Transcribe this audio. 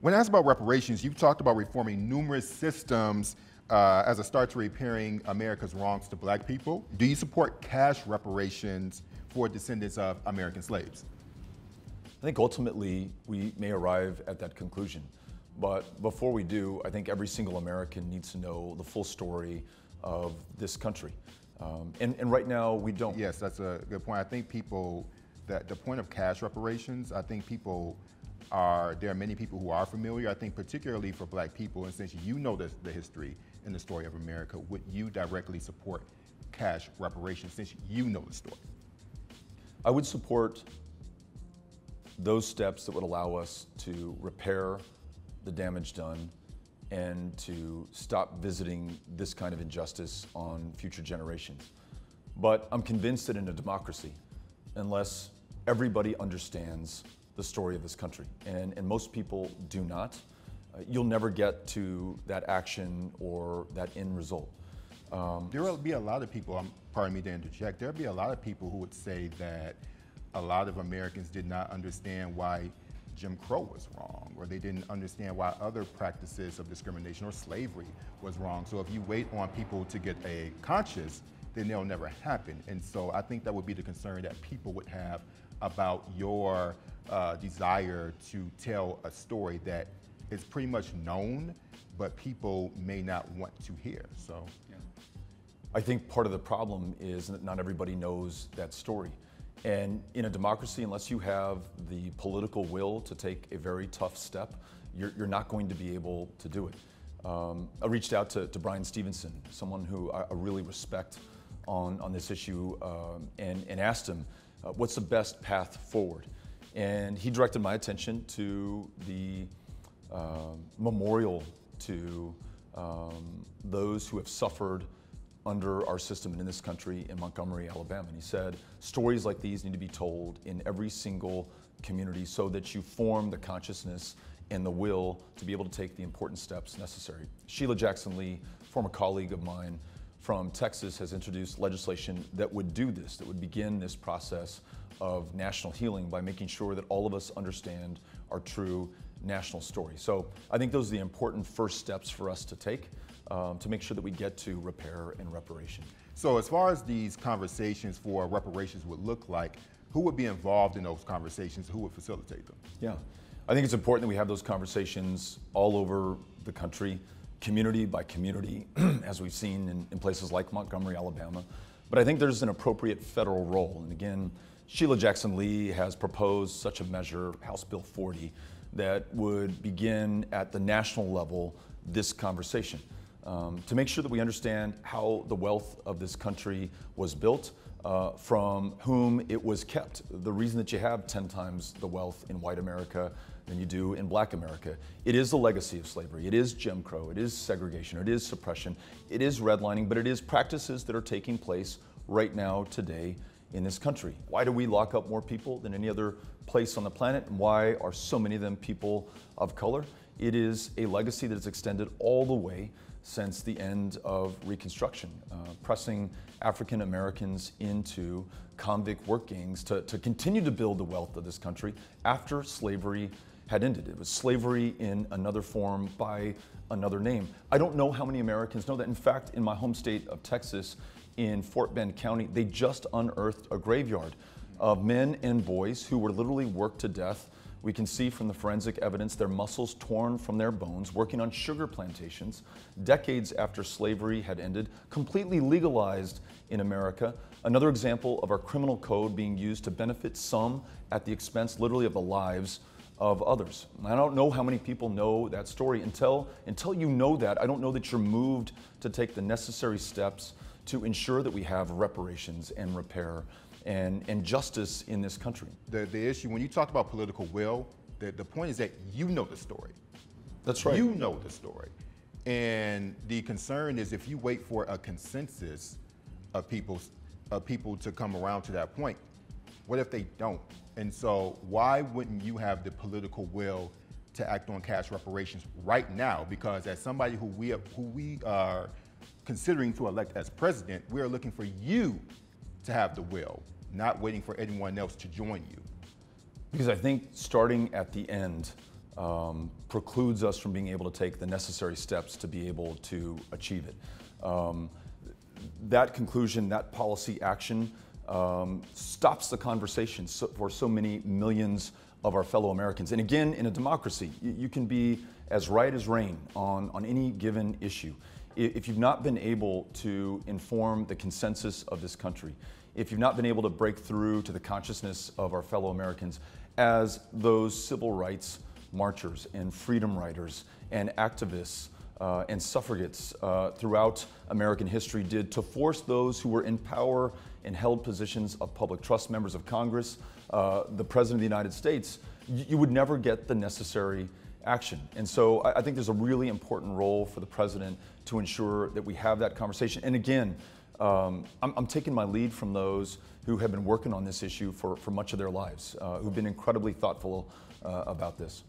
When asked about reparations, you've talked about reforming numerous systems as a start to repairing America's wrongs to black people. Do you support cash reparations for descendants of American slaves? I think ultimately we may arrive at that conclusion. But before we do, I think every single American needs to know the full story of this country. And right now we don't. Yes, that's a good point. I think people, that the point of cash reparations, I think there are many people who are familiar. I think particularly for black people, and since you know the history and the story of America, would you directly support cash reparations since you know the story? I would support those steps that would allow us to repair the damage done and to stop visiting this kind of injustice on future generations. But I'm convinced that in a democracy, unless everybody understands the story of this country, and most people do not, you'll never get to that action or that end result. There will be a lot of people, pardon me to interject, there'll be a lot of people who would say that a lot of Americans did not understand why Jim Crow was wrong, or they didn't understand why other practices of discrimination or slavery was wrong. So if you wait on people to get a conscience, then they'll never happen. And so I think that would be the concern that people would have about your desire to tell a story that is pretty much known, but people may not want to hear. So, yeah. I think part of the problem is that not everybody knows that story. And in a democracy, unless you have the political will to take a very tough step, you're not going to be able to do it. I reached out to Brian Stevenson, someone who I really respect on this issue, and asked him, what's the best path forward? And he directed my attention to the memorial to those who have suffered under our system and in this country in Montgomery, Alabama. And he said, stories like these need to be told in every single community so that you form the consciousness and the will to be able to take the important steps necessary. Sheila Jackson Lee, former colleague of mine from Texas, has introduced legislation that would do this, that would begin this process of national healing by making sure that all of us understand our true national story. So I think those are the important first steps for us to take to make sure that we get to repair and reparation. So as far as these conversations for reparations would look like, who would be involved in those conversations? Who would facilitate them? Yeah, I think it's important that we have those conversations all over the country, community by community, as we've seen in places like Montgomery, Alabama. But I think there's an appropriate federal role. And again, Sheila Jackson Lee has proposed such a measure, House Bill 40, that would begin at the national level this conversation. To make sure that we understand how the wealth of this country was built, from whom it was kept. The reason that you have 10 times the wealth in white America than you do in black America. It is the legacy of slavery. It is Jim Crow. It is segregation. It is suppression. It is redlining, but it is practices that are taking place right now, today, in this country. Why do we lock up more people than any other place on the planet? And why are so many of them people of color? It is a legacy that has extended all the way since the end of Reconstruction, pressing African Americans into convict work gangs to continue to build the wealth of this country after slavery had ended. It was slavery in another form by another name. I don't know how many Americans know that. In fact, in my home state of Texas, in Fort Bend County, they just unearthed a graveyard of men and boys who were literally worked to death. We can see from the forensic evidence their muscles torn from their bones, working on sugar plantations, decades after slavery had ended, completely legalized in America. Another example of our criminal code being used to benefit some at the expense, literally, of the lives of others. I don't know how many people know that story. Until you know that, I don't know that you're moved to take the necessary steps to ensure that we have reparations and repair and justice in this country. The issue, when you talk about political will, the point is that you know the story. That's right. You know the story. And the concern is if you wait for a consensus of people to come around to that point, what if they don't? And so why wouldn't you have the political will to act on cash reparations right now? Because as somebody who we are considering to elect as president, we are looking for you to have the will, not waiting for anyone else to join you. Because I think starting at the end precludes us from being able to take the necessary steps to be able to achieve it. That conclusion, that policy action stops the conversation for so many millions of our fellow Americans. And again, in a democracy, you can be as right as rain on any given issue. If you've not been able to inform the consensus of this country, if you've not been able to break through to the consciousness of our fellow Americans as those civil rights marchers and freedom riders and activists and suffragettes throughout American history did to force those who were in power and held positions of public trust, members of Congress, the President of the United States, you would never get the necessary action. And so I think there's a really important role for the President to ensure that we have that conversation. And again, I'm taking my lead from those who have been working on this issue for much of their lives, who've been incredibly thoughtful about this.